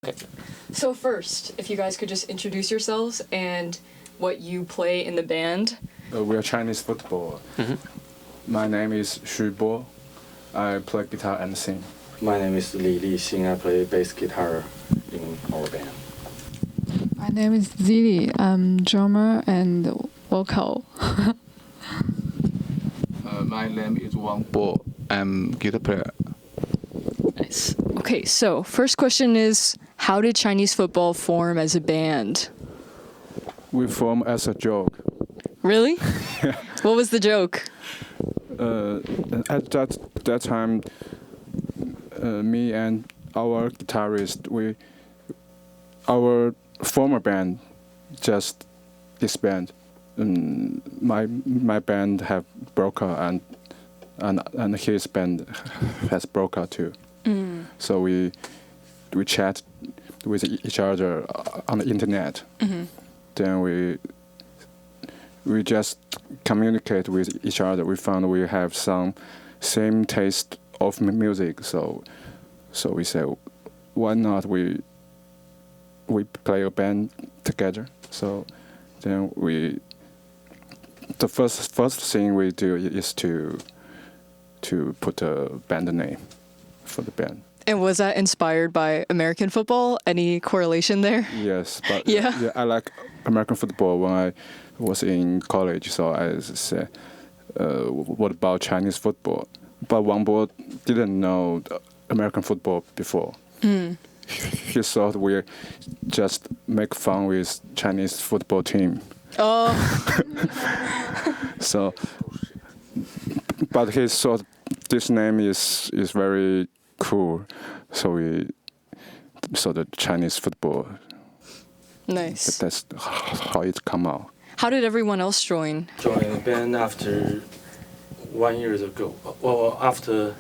Okay. So first, if you guys could just introduce yourselves and what you play in the band. We are Chinese football. My name is Xu Bo. I play guitar and sing. My name is Lin Lin. I play bass guitar in our band. My name is Zili. I'm drummer and vocal. My name is Wang Bo. I'm guitar player. Nice. Okay, so first question is, how did Chinese football form as a band? We form as a joke. Really? What was the joke? At that time, me and our guitarist, our former band just disbanded. My band have broke up and his band has broke up too. So we chat with each other on the internet. Then we just communicate with each other. We found we have some same taste of music, so we said, why not we play a band together? So then the first thing we do is to put a band name for the band. And was that inspired by American football? Any correlation there? Yes, but Yeah. I like American football when I was in college, so I said, what about Chinese football? But Wang Bo didn't know American football before. He thought we just make fun with Chinese football team. Oh. So, but he thought this name is very cool, so the Chinese football. Nice. That's how it come out. How did everyone else join? Joined the band after 1 year ago. Well, after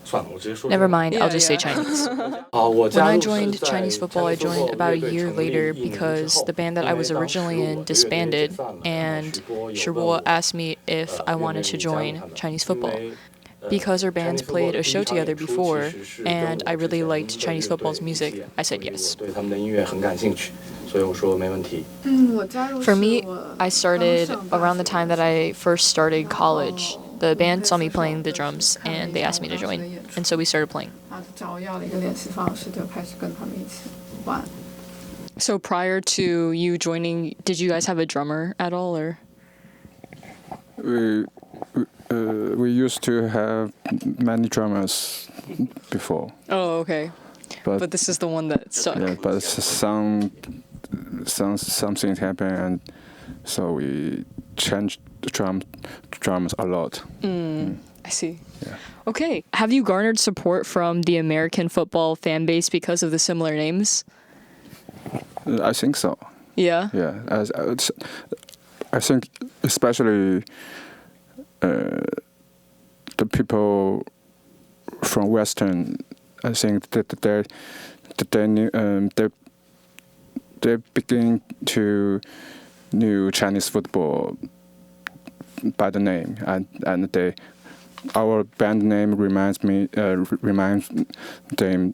算了，我直接说。 Never mind, I'll just say Yeah. Chinese. 我 When 加 I 入 joined 是在 Chinese football, I joined about a year later because the band that I was 因为当时 originally in 我乐队 disbanded, 解散了 and 许波 Shubo asked me if I wanted to join Chinese football. Because our bands played a show together before, and I really liked Chinese football's music, I said yes. 对他们的音乐很感兴趣，所以我说没问题。 For me, I started around the time that I first started college. The band saw me playing the drums, and they asked me to join, and so we started playing. So prior to you joining, did you guys have a drummer at all, or? We used to have many drummers before. Oh, okay. But this is the one that stuck. Yeah, but something happened, and so we changed the drums a lot. I see. Yeah. Okay. Have you garnered support from the American football fan base because of the similar names? I think so. Yeah? Yeah, I think especially the people from Western, I think that they begin to knew Chinese football by the name, and our band name reminds them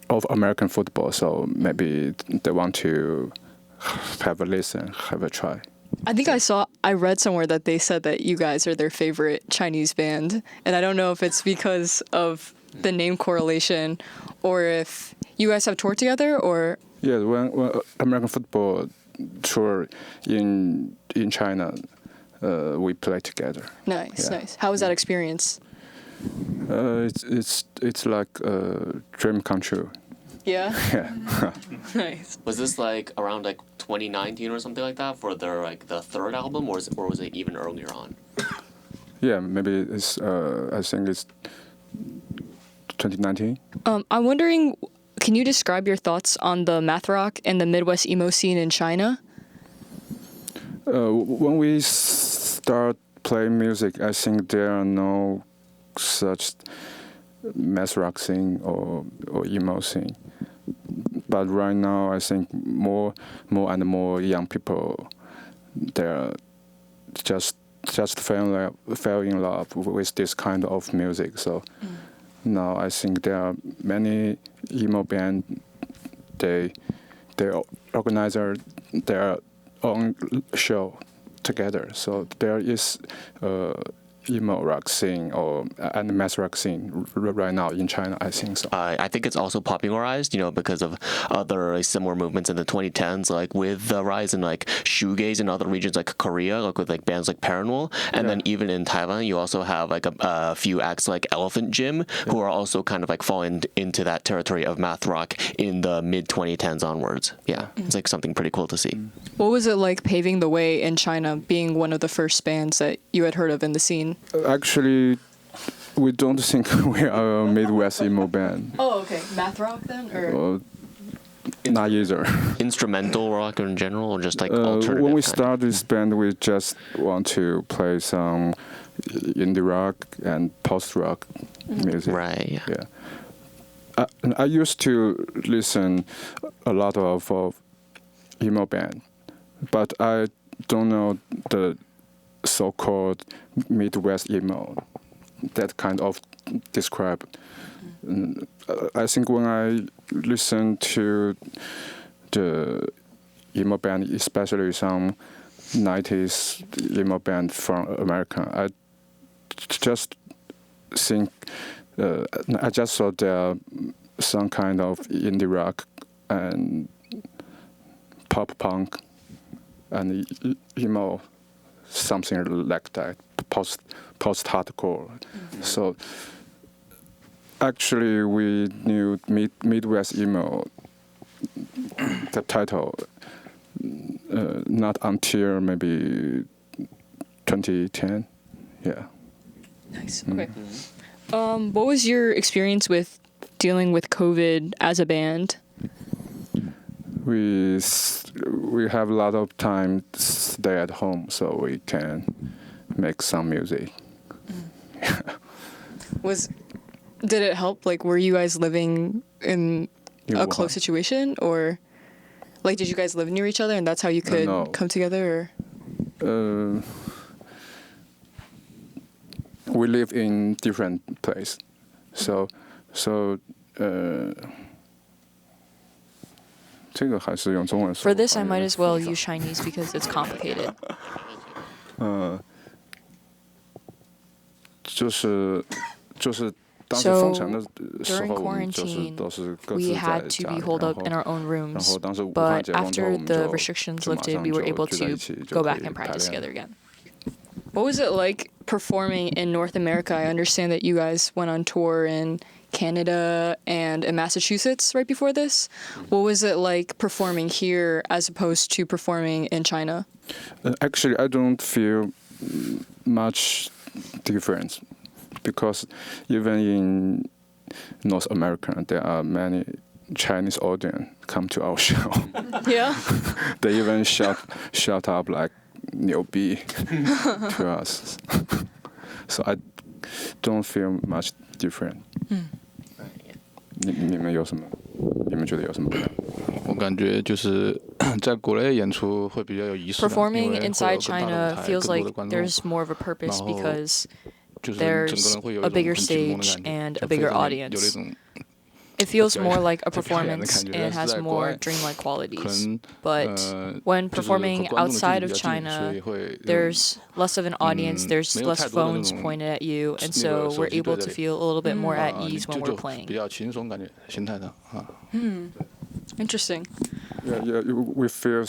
of American football. So maybe they want to have a listen, have a try. I think I read somewhere that they said that you guys are their favorite Chinese band. And I don't know if it's because of the name correlation or if you guys have toured together or... Yeah, when American football tour in China, we play together. Nice, Yeah. nice. How was that experience? It's like a dream come true. Yeah? Yeah. Nice. Was this like around like 2019 or something like that for their like the third album, or was it even earlier on? Yeah, maybe it's. I think it's 2019. I'm wondering, can you describe your thoughts on the math rock and the Midwest emo scene in China? When we start playing music, I think there are no such math rock scene or emo scene. But right now, I think more and more young people, they're just fell in love with this kind of music. So now I think there are many emo bands they organize their own show together. So there is emo rock scene and mass rock scene right now in China. I think so. I think it's also popularized, because of other similar movements in the 2010s, like with the rise in like shoegaze in other regions like Korea, like with like bands like Paranol, and then even in Taiwan, you also have like a few acts like Elephant Gym who are also kind of like falling into that territory of math rock in the mid 2010s onwards. Yeah, it's like something pretty cool to see. What was it like paving the way in China, being one of the first bands that you had heard of in the scene? Actually, we don't think we are a Midwest emo band. Oh, okay. Math rock then, or not either. Instrumental rock in general, or just like alternative? When we kind started this band, we just want to play some indie rock and post rock music. Right. Yeah. I used to listen a lot of emo band, but I don't know the so-called Midwest emo, that kind of describe. I think when I listen to the emo band, especially some 90s emo band from America, I just think, I just saw there some kind of indie rock and pop punk and emo, something like that, post-hardcore. So actually we knew Midwest emo, the title, not until maybe 2010. Yeah. Nice. Okay. What was your experience with dealing with COVID as a band? We have a lot of time to stay at home, so we can make some music. Did it help? Like, were you guys living in a close situation, or like, did you guys live near each other, and that's how you could come together? Or? We live in different places, so. 这个还是用中文说。 For this, I might as well use Chinese because it's complicated. 就是当时封城的时 During 候，我们就是 quarantine, 都是各自 we 在 had 家 to 里， be holed up in our own 然 rooms. 后当时武汉 But 解封之后， after 我们 the 就 restrictions 就马 lifted, 上 we were 就 able 聚在 to 一起，就 go 可 back 以 and 排 practice 练。 together again. What was it like performing in North America? I understand that you guys went on tour in Canada and in Massachusetts right before this. What was it like performing here as opposed to performing in China? Actually, I don't feel much difference because even in North America, there are many Chinese audience come to our show. Yeah. They even shout up like 牛逼 to us. So I don't feel much different. 你们有什么？你们觉得有什么不一样？我感觉就是在国内演出会比较有仪式感， Performing 因为会有 inside 更大的舞 China 台， feels 更多 like 的观众， there's more of a purpose 然后 because 就是整个 there's 人会有 a 一种 bigger 很紧绷的 stage 感 and 觉， a 就非 bigger 常有那 audience. 种 It feels 在 more like a 在表演的 performance 感觉， and 但是 has 在国 more 外 dreamlike 可 qualities. 能 But when 就是和 performing 观众的距 outside 离 of 比较近，所 China, 以会 there's less of an audience, there's 没有 less 太多的那 phones 种 pointed at you, and 那 so 个 we're 手机 able 对 to 着 feel a little bit more at 你 ease when 就 we're 比 playing. 较轻松感觉心态上啊。 Interesting. Yeah, we feel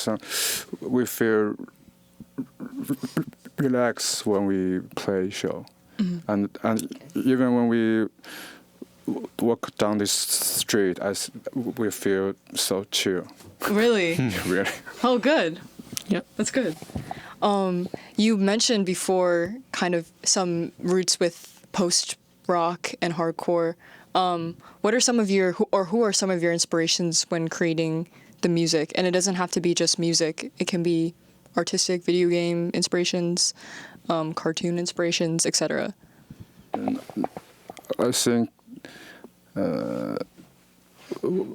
relaxed when we play show, and even when we walk down this street, we feel so chill. Really? Really. Oh, good. Yep. That's good. You mentioned before kind of some roots with post-rock and hardcore. What are some of who are some of your inspirations when creating the music? And it doesn't have to be just music. It can be artistic, video game inspirations, cartoon inspirations, etc. I think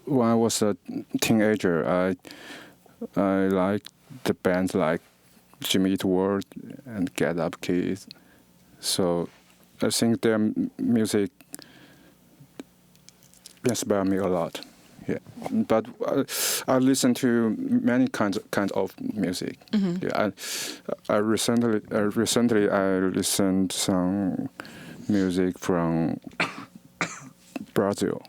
when I was a teenager, I liked the bands like Jimmy Eat World and Get Up Kids. So I think their music inspired me a lot. Yeah, but I listen to many kinds of music. Yeah, I recently I listened some music from Brazil.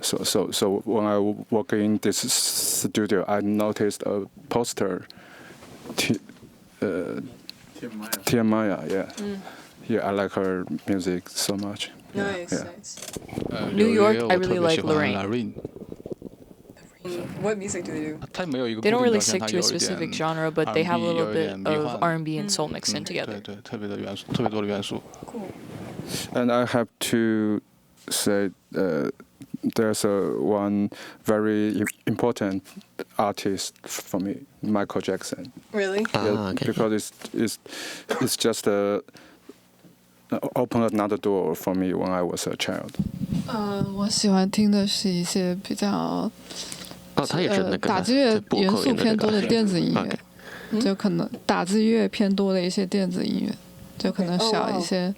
So when I walk in this studio, I noticed a poster. Tia Maya, yeah. Yeah, I like her music so much. Nice, yeah. nice. New York, I really like Lorraine. What music do they do? They don't really stick to a specific genre, but they have a little bit of R&B and soul mixed in together. Cool. And I have to say, there's one very important artist for me, Michael Jackson. Really? Okay. Because it's just opened another door for me when I was a child. 我喜欢听的是一些比较他也是那个打击乐播元素客里的那个偏多的电子音乐 OK 就可能打击乐偏多的一些电子音乐，就可能少一些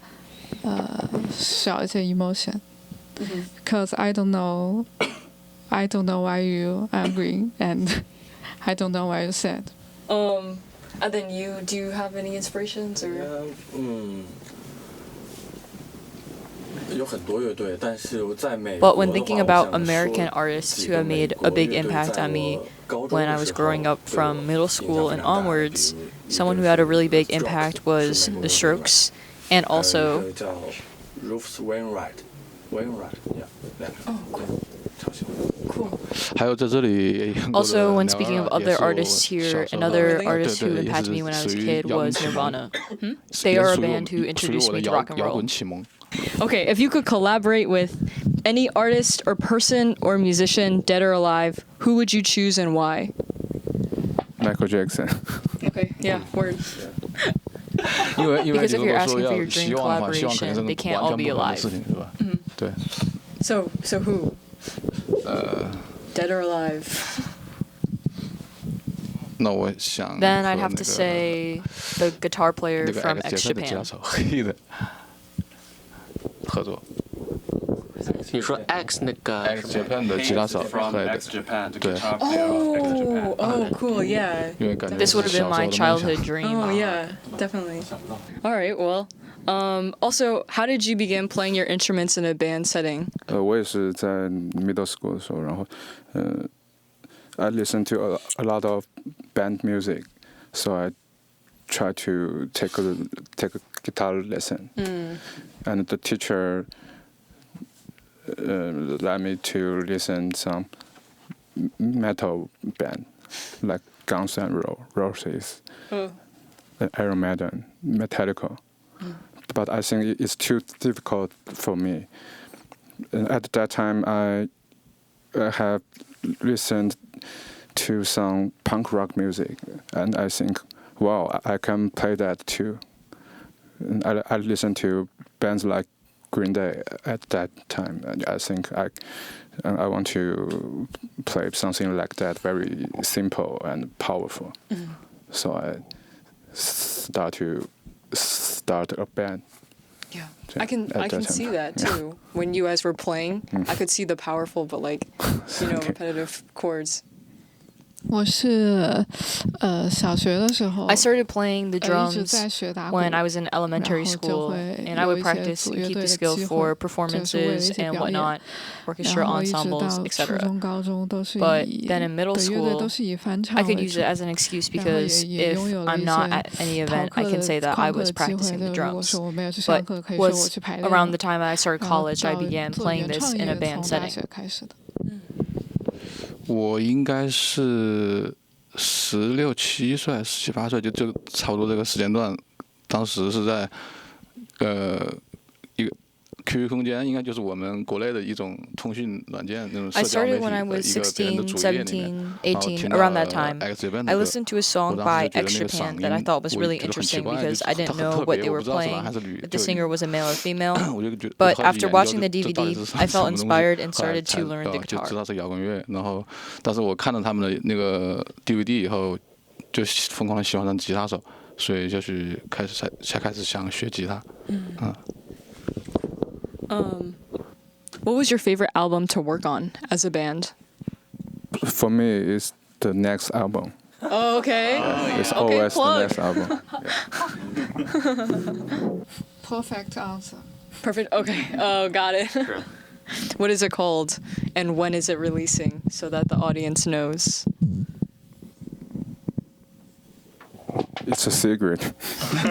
少一些 emotion. Because I don't know why you angry and I don't know why you sad. And then do you have any inspirations or? 有很多乐队，但是在美 But 国 when 的话 thinking 我 about 想说 American artists 几 who 个 have 美 made 国 a big 乐队 impact 在 on me 我高中 when I 的 was 时候 growing up 对我 from middle 影 school 响 and 非常大的 onwards, 比如 someone who had a really big impact was the Strokes, and 还有 also 一个叫 Rufus Wainwright， yeah， 两个超喜欢。 Cool. 还有在这里 Also, when speaking of other artists here, another Really? artist who impacted me when I was a kid was Nirvana. They are a band who introduced me to rock and roll. Okay, if you could collaborate with any artist or person or musician, dead or alive, who would you choose and why? Michael Jackson. Okay, yeah, word. Because if you're asking for your dream collaboration, they can't all be alive. So who? Dead or alive? Then I'd have to say the guitar player from X Japan. 合作。你说 X 那个 X Japan 的吉他手， From 对 X Japan， the 对 guitar player from X Japan。 Oh, cool, yeah. 因为感觉 This would have been my 小时候的梦想 childhood dream. Oh, yeah, definitely. All right, well, also, how did you begin playing your instruments in a band setting? 我也是在 middle school 的时候，然后I listen to a lot of band music, so I try to take a guitar lesson, and the teacher let me to listen some metal band like Guns N' Roses, Iron Maiden, Metallica. But I think it's too difficult for me. And at that time, I have listened to some punk rock music, and I think, wow, I can play that too. And I listened to bands like Green Day at that time, and I think I want to play something like that, very simple and powerful. So I start a band. Yeah, I can see that too. When you guys were playing, I could see the powerful but repetitive chords. 我是小学的时候 I started playing the 一直 drums 在学打鼓 when I was in elementary 然后就 school, 会 and I would 有一些 practice 组 and 乐 keep 队 the 的 skill 机 for 会， performances 就是为了 and 一些表演 whatnot, 然 orchestra 后一直 ensembles, 到初 etc. 中、高中都是 But 以 then in middle 的乐队 school, 都是以翻唱 I could 为 use 主 it as an excuse 然后 because 也 if 拥有了 I'm 一 not 些 at any 逃 event, 课 I can 的 say that 旷 I 课 was 的机会 practicing 就 the 如果 drums. 说我没有去上 But 课，可以说我 was 去排练 around 了 the time I started 然后 college, I 到 began 做 playing 原 this 创 in a 乐 band 从大 setting. 学开始的。我应该是16、17岁、17、18岁，就差不多这个时间段。当时是在一个 QQ 空间，应该就是我们国内的一种通讯软件那种 I 社交媒 started 体 when I 的 was 一个别人的 16, 主页里面， 17, 然后 18, 听到 around that time. X Japan I 的歌， listened to a 我 song 当 by 时就觉 X 得那个 Japan 嗓 that I 音 thought was 我 really 觉得很奇 interesting 怪， because 就 I 它 didn't 很 know 特 what 别， they 我 were 不知道是哪 playing, 还是女， if the 就 singer was a male or female. 我就觉得 But 好奇 after 研究 watching the 这到底 DVD, 是 I 什 felt 么东西 inspired and 后来 started 才 to learn the 就 guitar. 知道是摇滚乐。然后，但是我看了他们的那个 DVD 以后，就疯狂的喜欢上吉他手，所以就是才开始想学吉他。What was your favorite album to work on as a band? For me, it's the next album. Oh, okay. It's Okay, always plug. the next album. Perfect answer. Perfect. Okay. Oh, got it. What is it called, and when is it releasing, so that the audience knows? It's a secret.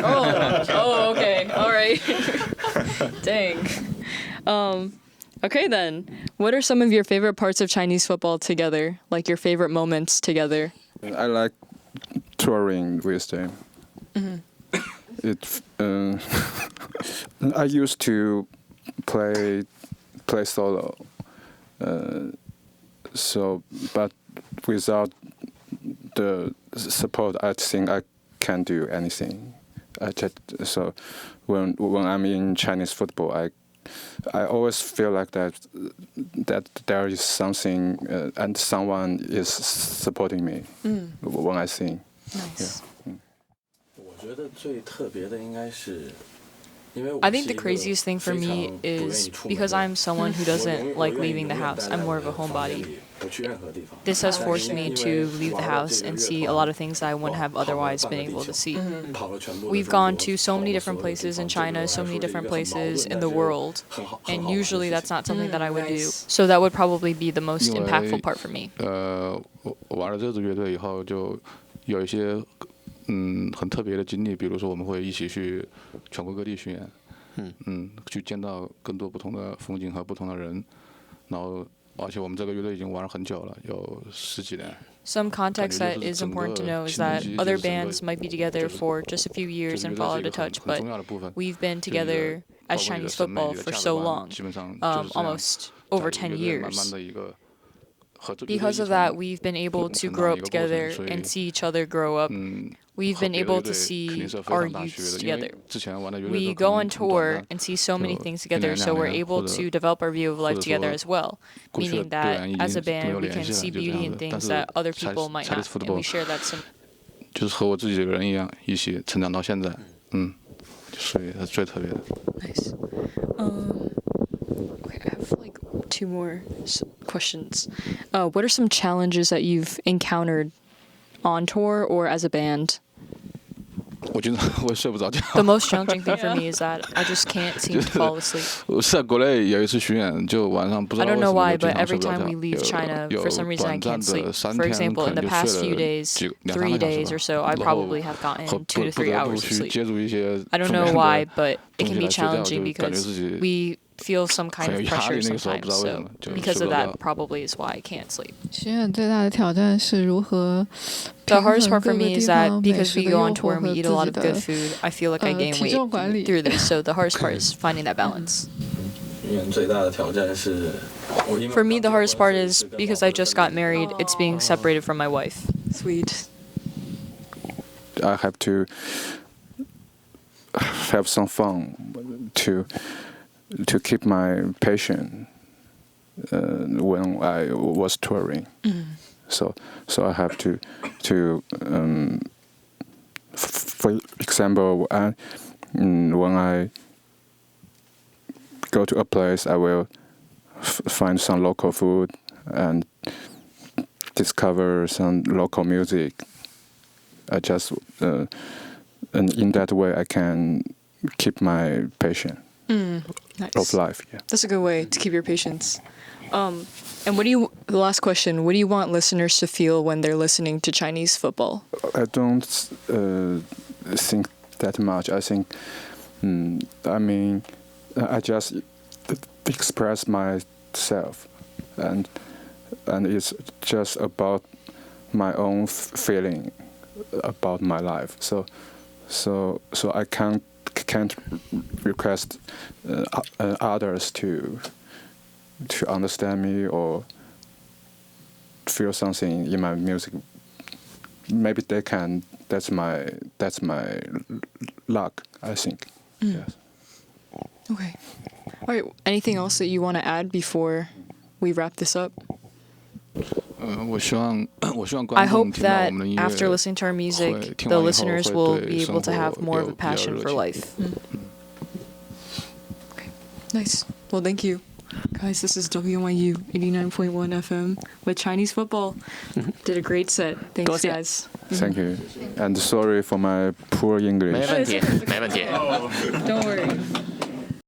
Oh, okay. All right. Dang. Okay then. What are some of your favorite parts of Chinese football together? Like your favorite moments together? I like touring with them. I used to play solo. But without the support, I think I can't do anything. So when I'm in Chinese football, I always feel like that there is something and someone is supporting me when I sing. Nice. I think the craziest thing for me is because I'm someone who doesn't like leaving the house. I'm more of a homebody. This has forced me to leave the house and see a lot of things that I wouldn't have otherwise been able to see. We've gone to so many different places in China, so many different places in the world, and usually that's not something that I would do. So that would probably be the most impactful part for me. 玩了这支乐队以后，就有一些很特别的经历，比如说我们会一起去全国各地巡演，去见到更多不同的风景和不同的人，然后而且我们这个乐队已经玩了很久了，有10几年。Some context that is important to know is that other bands might be together for just a few years and fall out of touch, but we've been together as Chinese football for so long, almost over 10 years. Because of that, we've been able to grow up together and see each other grow up. We've been able to see our youths together. We go on tour and see so many things together, so we're able to develop our view of life together as well. Meaning that as a band, we can see beauty in things that other people might not, and we share that. 就是和我自己的人一样，一起成长到现在，所以是最特别的。Nice. Okay, I have like 2 more questions. What are some challenges that you've encountered on tour or as a band? 我经常会睡不着觉。The most challenging thing for me is that I just can't seem to fall asleep. 我是在国内有一次巡演，就晚上不知 I 道 don't 为 know 什么 why, 就经 but 常睡 every 不着 time 觉。 we leave China, for some reason I 短 can't 暂 sleep. 的3 For 天 example, 可 in 能 the 就 past 睡 few 了 days, 2-3 3 个 days 小 or 时 so, I 然后 probably have gotten 2 to 3 不得不 hours of 去 sleep. 接触一些 I don't 负 know 面 why, 的 but it 东 can 西 be 来睡觉， challenging 就感觉 because 自己 we feel some kind 很 of 有压 pressure 力，那个时候不 sometimes. 知道为什 So 么就 because 睡 of 不着 that, 觉。 probably is why I can't sleep. 巡演最大的挑战是如何 The hardest part for 平衡各个 me is 地 that 方美 because 食 we 的 go 诱 on 惑 tour and 和 we 自 eat a lot 己 of good 的 food, I feel like I gain 体重管理 weight through this. So the hardest part is finding that balance. 巡演最大的挑战是， For me, the hardest part is because I just got married, it's being separated from my wife. Sweet. I have to have some fun to keep my patience when I was touring. So I have to for example, when I go to a place, I will find some local food and discover some local music. I just and in that way I can keep my patience Nice. of life. Yeah. That's a good way to keep your patience. And the last question, what do you want listeners to feel when they're listening to Chinese football? I don't think that much. I think, I just express myself, and it's just about my own feeling about my life. So I can't request others to understand me or feel something in my music. Maybe they can. That's my luck, I think. Yes. Okay. All right. Anything else that you want to add before we wrap this up? 我希望 I 观 hope 众听到 that 我们的音乐 after listening to our music, 会听 the 完以后 listeners 会 will 对 be able to 生活 have more of a 有 passion 热 for 情 life. Nice. Well, thank you. Guys, this is WNYU 89.1 FM with Chinese football. Did a great set. Thanks, guys. Thank you. And sorry for my poor English. 没问题，没问题。 Don't worry.